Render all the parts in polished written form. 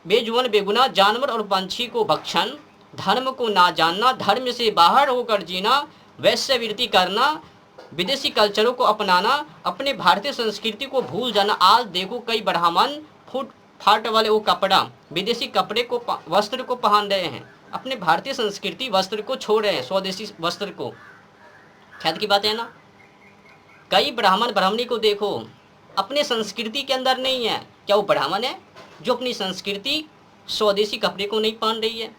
बेजुबान बेगुनाह जानवर और पंछी को भक्षण, धर्म को ना जानना, धर्म से बाहर होकर जीना, वैश्यवृत्ति करना, विदेशी कल्चरों को अपनाना, अपने भारतीय संस्कृति को भूल जाना। आज देखो कई ब्राह्मण फूट फाट वाले वो कपड़ा, विदेशी कपड़े को वस्त्र को पहन रहे हैं, अपने भारतीय संस्कृति वस्त्र को छोड़ रहे हैं, स्वदेशी वस्त्र को। ख्याल की बात है ना। कई ब्राह्मण ब्राह्मणी को देखो अपने संस्कृति के अंदर नहीं है। क्या वो ब्राह्मण है जो अपनी संस्कृति स्वदेशी कपड़े को नहीं पहन रही है?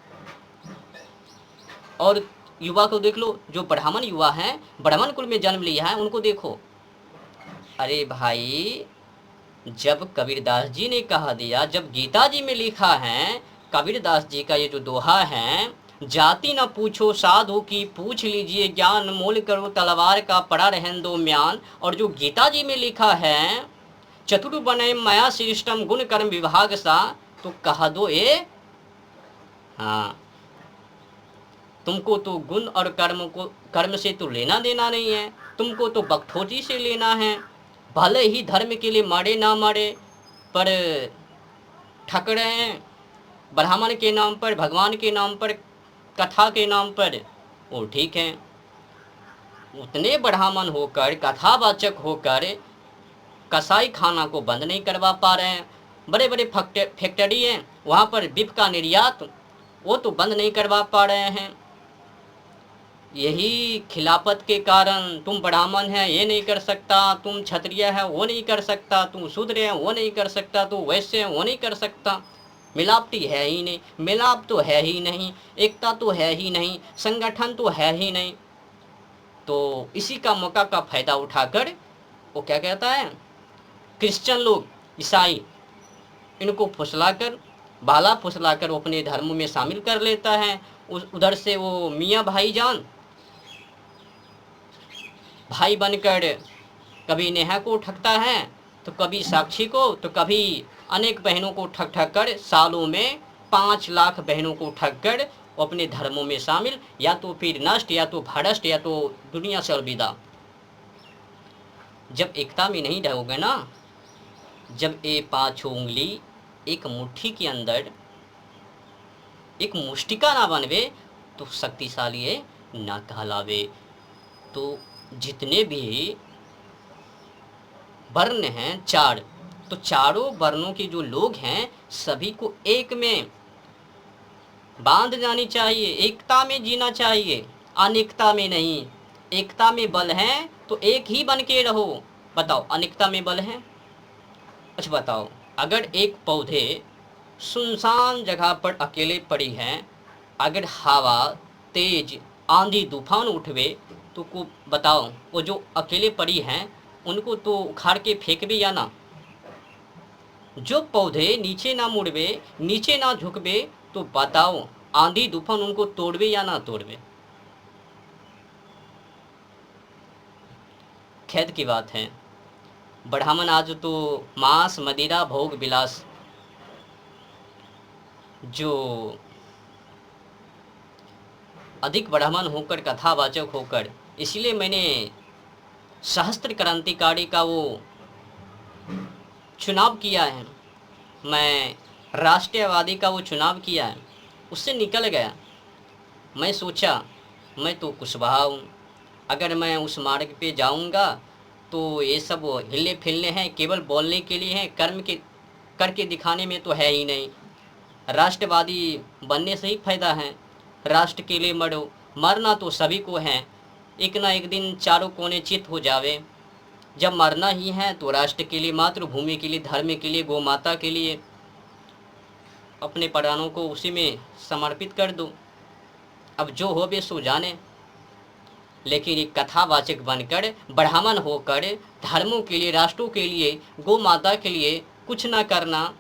और युवा को देख लो, जो ब्राह्मण युवा हैं, ब्राह्मण कुल में जन्म लिया है, उनको देखो। अरे भाई, जब कबीरदास जी ने कहा दिया, जब गीता जी में लिखा है, कबीरदास जी का ये जो दोहा है, जाति न पूछो साधु की पूछ लीजिए ज्ञान, मोल करो तलवार का पड़ा रहन दो म्यान। और जो गीता जी में लिखा है, चतुर बने माया सृष्टम गुण कर्म विभाग सा, तो कह दो ये, हाँ, तुमको तो गुण और कर्म से तो लेना देना नहीं है, तुमको तो बकठोटी से लेना है। भले ही धर्म के लिए मरे ना मरे, पर ठक रहे हैं ब्राह्मण के नाम पर, भगवान के नाम पर, कथा के नाम पर, वो ठीक है। उतने ब्राह्मण होकर, कथावाचक होकर कसाई खाना को बंद नहीं करवा पा रहे हैं। बड़े बड़े फैक्ट्री हैं, वहाँ पर बीफ का निर्यात वो तो बंद नहीं करवा पा रहे हैं। यही खिलाफत के कारण, तुम ब्राह्मण है ये नहीं कर सकता, तुम क्षत्रिय है वो नहीं कर सकता, तुम शूद्र है वो नहीं कर सकता, तो वैश्य है वो नहीं कर सकता। मिलावटी है ही नहीं, मिलाप तो है ही नहीं, एकता तो है ही नहीं, संगठन तो है ही नहीं। तो इसी का मौका का फायदा उठाकर वो क्या कहता है, क्रिश्चियन लोग, ईसाई, इनको फुसलाकर, बाला फुसलाकर वो अपने धर्म में शामिल कर लेता है। उधर से वो मियाँ भाईजान भाई बनकर कभी नेहा को ठगता है, तो कभी साक्षी को, तो कभी अनेक बहनों को ठग ठग कर, सालों में 5 लाख बहनों को ठग कर अपने धर्मों में शामिल, या तो फिर नष्ट, या तो भ्रष्ट, या तो दुनिया से अलविदा। जब एकता में नहीं रहोगे ना, जब ये 5 उंगली एक मुट्ठी के अंदर एक मुष्टिका ना बनवे, तो शक्तिशाली है ना कहलावे। तो जितने भी वर्ण हैं 4, तो चारों वर्णों के जो लोग हैं, सभी को एक में बांध जानी चाहिए, एकता में जीना चाहिए, अनेकता में नहीं। एकता में बल है तो एक ही बन के रहो। बताओ, अनेकता में बल है? अच्छा बताओ, अगर एक पौधे सुनसान जगह पर अकेले पड़ी हैं, अगर हवा तेज आंधी तूफान उठवे, तो को बताओ, वो जो अकेले पड़ी हैं उनको तो उखाड़ के फेंकबे या ना? जो पौधे नीचे ना मुड़वे, नीचे ना झुकबे, तो बताओ आंधी तूफान उनको तोड़वे या ना तोड़वे? खेद की बात है, ब्राह्मण आज तो मांस मदिरा भोग विलास, जो अधिक ब्राह्मण होकर, कथावाचक होकर, इसलिए मैंने सहस्त्र क्रांतिकारी का वो चुनाव किया है, मैं राष्ट्रवादी का वो चुनाव किया है, उससे निकल गया। मैं सोचा मैं तो कुशवाहा हूँ, अगर मैं उस मार्ग पे जाऊँगा तो ये सब हिले फिलने हैं, केवल बोलने के लिए हैं, कर्म के करके दिखाने में तो है ही नहीं। राष्ट्रवादी बनने से ही फायदा है, राष्ट्र के लिए मरो, मरना तो सभी को है, एक ना एक दिन चारों कोने चित हो जावे। जब मरना ही है तो राष्ट्र के लिए, मातृभूमि के लिए, धर्म के लिए, गौ माता के लिए अपने प्राणों को उसी में समर्पित कर दो। अब जो हो बे सो जाने, लेकिन एक कथावाचक बनकर, ब्राह्मण होकर, धर्मों के लिए, राष्ट्रों के लिए, गौ माता के लिए कुछ ना करना,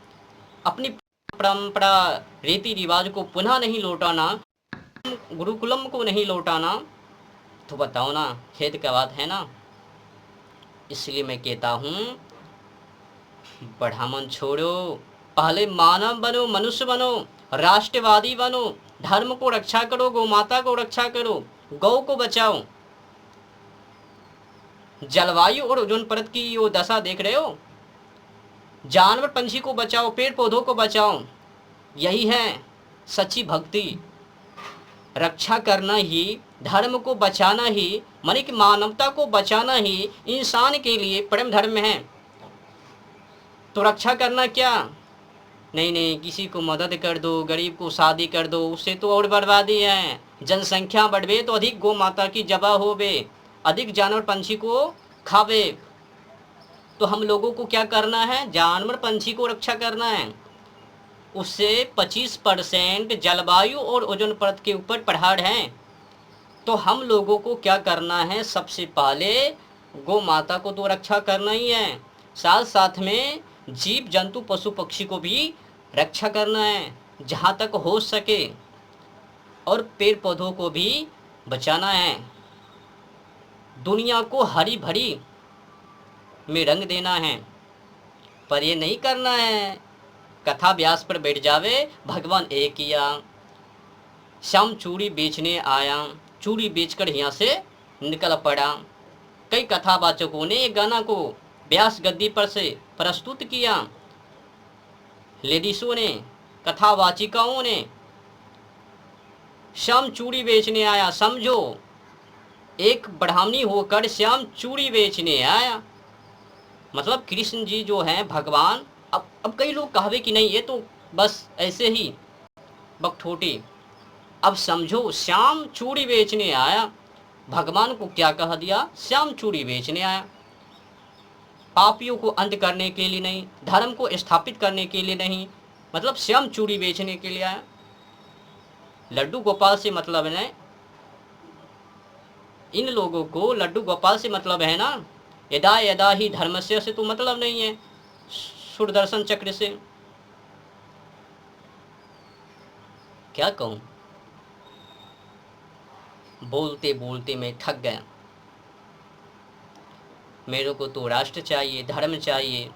अपनी परंपरा रीति रिवाज को पुनः नहीं लौटाना, गुरुकुलम को नहीं लौटाना, तो बताओ ना, खेद का बात है ना। इसलिए मैं कहता हूँ, ब्राह्मण छोड़ो, पहले मानव बनो, मनुष्य बनो, राष्ट्रवादी बनो, धर्म को रक्षा करो, गौ माता को रक्षा करो, गौ को बचाओ। जलवायु और ओजोन परत की वो दशा देख रहे हो, जानवर पंछी को बचाओ, पेड़ पौधों को बचाओ, यही है सच्ची भक्ति। रक्षा करना ही, धर्म को बचाना ही, माने कि मानवता को बचाना ही इंसान के लिए परम धर्म है। तो रक्षा करना क्या, नहीं नहीं किसी को मदद कर दो, गरीब को शादी कर दो, उससे तो और बर्बादी है। जनसंख्या बढ़वे तो अधिक गौ माता की जबा होवे, अधिक जानवर पंछी को खावे। तो हम लोगों को क्या करना है, जानवर पंछी को रक्षा करना है। उससे 25% जलवायु और ओजोन परत के ऊपर पहाड़ हैं। तो हम लोगों को क्या करना है, सबसे पहले गौ माता को तो रक्षा करना ही है, साथ साथ में जीव जंतु पशु पक्षी को भी रक्षा करना है जहाँ तक हो सके, और पेड़ पौधों को भी बचाना है। दुनिया को हरी भरी में रंग देना है। पर ये नहीं करना है कथा व्यास पर बैठ जावे, भगवान एक किया, श्याम चूड़ी बेचने आया, चूड़ी बेचकर यहाँ से निकल पड़ा। कई कथावाचकों ने एक गाना को व्यास गद्दी पर से प्रस्तुत किया, लेडीसों ने, कथावाचिकाओं ने। श्याम चूड़ी बेचने आया, समझो एक ब्राह्मणी होकर श्याम चूड़ी बेचने आया। मतलब कृष्ण जी जो हैं भगवान, अब कई लोग कहावे कि नहीं ये तो बस ऐसे ही बकठोटी। अब समझो श्याम चूड़ी बेचने आया, भगवान को क्या कह दिया, श्याम चूड़ी बेचने आया। पापियों को अंत करने के लिए नहीं, धर्म को स्थापित करने के लिए नहीं, मतलब श्याम चूड़ी बेचने के लिए आया। लड्डू गोपाल से मतलब है, इन लोगों को लड्डू गोपाल से मतलब है ना, यदा यदा ही धर्मस्य से तो मतलब नहीं है, सुदर्शन चक्र से। क्या कहूं, बोलते बोलते मैं थक गया। मेरे को तो राष्ट्र चाहिए, धर्म चाहिए,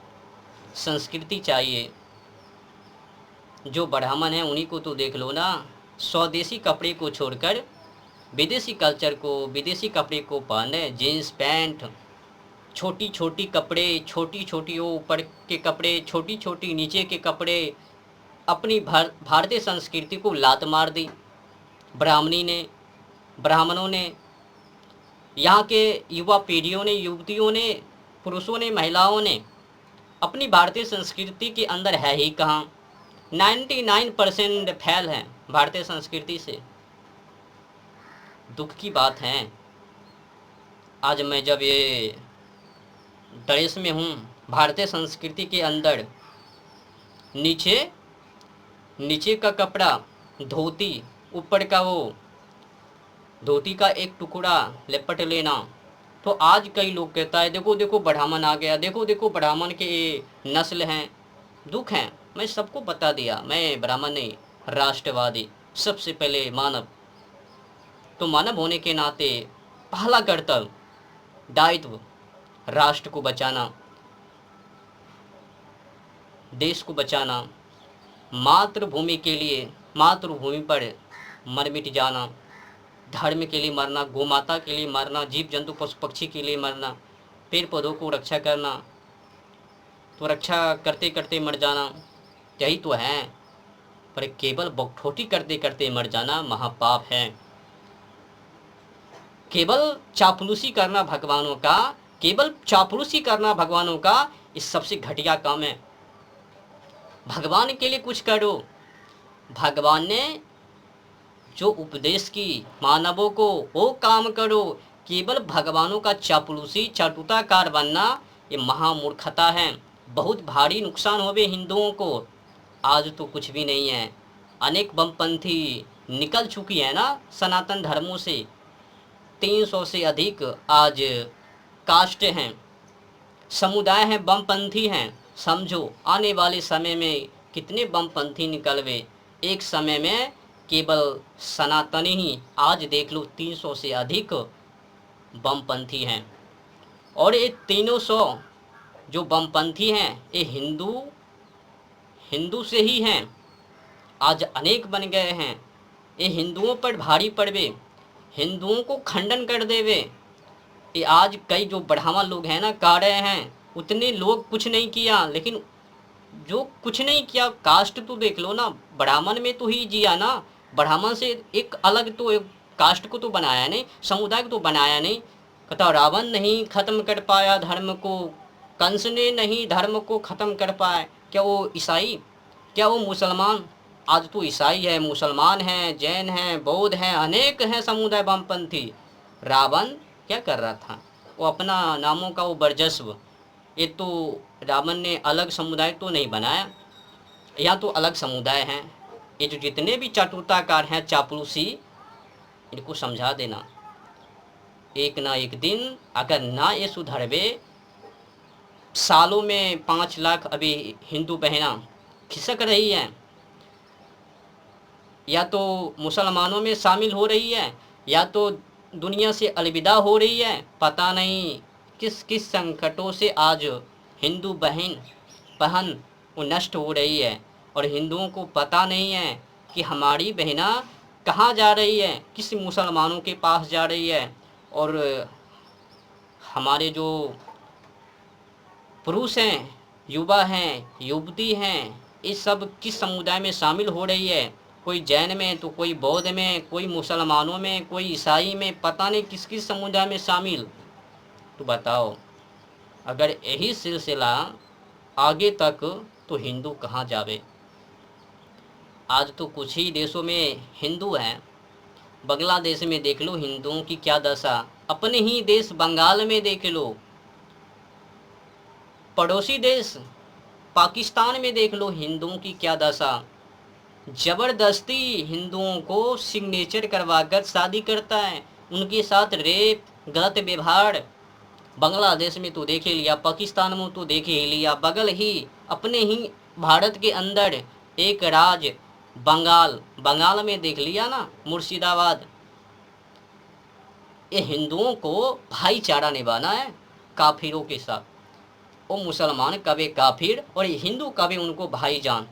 संस्कृति चाहिए। जो ब्राह्मण है उन्हीं को तो देख लो ना, स्वदेशी कपड़े को छोड़कर विदेशी कल्चर को, विदेशी कपड़े को पहने, जीन्स पैंट, छोटी छोटी कपड़े, छोटी छोटी वो ऊपर के कपड़े, छोटी छोटी नीचे के कपड़े। अपनी भारतीय संस्कृति को लात मार दी ब्राह्मणी ने, ब्राह्मणों ने, यहाँ के युवा पीढ़ियों ने, युवतियों ने, पुरुषों ने, महिलाओं ने। अपनी भारतीय संस्कृति के अंदर है ही कहाँ, 99% फैल है भारतीय संस्कृति से। दुख की बात है। आज मैं जब ये ड्रेस में हूँ, भारतीय संस्कृति के अंदर नीचे का कपड़ा धोती, ऊपर का वो धोती का एक टुकड़ा लिपट लेना, तो आज कई लोग कहता है देखो देखो ब्राह्मण आ गया, देखो देखो ब्राह्मण के नस्ल हैं। दुख है, मैं सबको बता दिया, मैं ब्राह्मण नहीं, राष्ट्रवादी, सबसे पहले मानव। तो मानव होने के नाते पहला कर्तव्य, दायित्व, राष्ट्र को बचाना, देश को बचाना, मातृभूमि के लिए, मातृभूमि पर मर मिट जाना, धर्म के लिए मरना, गोमाता के लिए मरना, जीव जंतु पशु पक्षी के लिए मरना, पेड़ पौधों को रक्षा करना, तो रक्षा करते करते मर जाना, यही तो है। पर केवल बकठोटी करते करते मर जाना महापाप है। केवल चापलूसी करना भगवानों का, केवल चापलूसी करना भगवानों का, इस सबसे घटिया काम है। भगवान के लिए कुछ करो। भगवान ने जो उपदेश की मानवों को, वो काम करो। केवल भगवानों का चापलूसी, चाटुताकार बनना, ये महामूर्खता है। बहुत भारी नुकसान होवे हिंदुओं को। आज तो कुछ भी नहीं है, अनेक बमपंथी निकल चुकी है ना सनातन धर्मों से। 300 से अधिक आज कास्ट हैं, समुदाय हैं, बमपंथी हैं। समझो आने वाले समय में कितने बमपंथी निकलवे। एक समय में केवल सनातनी ही, आज देख लो 300 से अधिक बमपंथी हैं। और ये 300 जो बमपंथी हैं ये हिंदू से ही हैं। आज अनेक बन गए हैं। ये हिंदुओं पर भारी पड़वे, हिंदुओं को खंडन कर देवे। ये आज कई जो ब्राह्मण लोग हैं ना, कह रहे हैं उतने लोग कुछ नहीं किया, लेकिन जो कुछ नहीं किया, कास्ट तो देख लो ना, ब्राह्मण में तो ही जिया ना, ब्राह्मण से एक अलग तो एक कास्ट को तो बनाया नहीं, समुदाय को तो बनाया नहीं। कहता रावण नहीं खत्म कर पाया धर्म को, कंस ने नहीं धर्म को खत्म कर पाया। क्या वो ईसाई, क्या वो मुसलमान? आज तो ईसाई है, मुसलमान हैं, जैन हैं, बौद्ध हैं, अनेक हैं समुदाय वामपंथी। रावण क्या कर रहा था? वो अपना नामों का वो वर्चस्व, ये तो रावण ने अलग समुदाय तो नहीं बनाया, या तो अलग समुदाय हैं। ये जो जितने भी चाटुताकार हैं, चापलूसी, इनको समझा देना। एक ना एक दिन अगर ना ये सुधरवे, सालों में 5 लाख अभी हिंदू बहना खिसक रही हैं, या तो मुसलमानों में शामिल हो रही है, या तो दुनिया से अलविदा हो रही है। पता नहीं किस किस संकटों से आज हिंदू बहन वो नष्ट हो रही है, और हिंदुओं को पता नहीं है कि हमारी बहना कहाँ जा रही है, किस मुसलमानों के पास जा रही है। और हमारे जो पुरुष हैं, युवा हैं, युवती हैं, ये सब किस समुदाय में शामिल हो रही है? कोई जैन में, तो कोई बौद्ध में, कोई मुसलमानों में, कोई ईसाई में, पता नहीं किस किस समुदाय में शामिल। तो बताओ, अगर यही सिलसिला आगे तक तो हिंदू कहाँ जावे? आज तो कुछ ही देशों में हिंदू हैं, बांग्लादेश में देख लो हिंदुओं की क्या दशा, अपने ही देश बंगाल में देख लो, पड़ोसी देश पाकिस्तान में देख लो हिंदुओं की क्या दशा। ज़बरदस्ती हिंदुओं को सिग्नेचर करवाकर शादी करता है, उनके साथ रेप, गलत व्यवहार। बांग्लादेश में तो देख ही लिया, पाकिस्तान में तो देख ही लिया, बगल ही अपने ही भारत के अंदर एक राज्य बंगाल में देख लिया ना, मुर्शिदाबाद। ये हिंदुओं को भाईचारा निभाना है काफिरों के साथ। वो मुसलमान कभी काफिर और हिंदू कभी उनको भाईजान।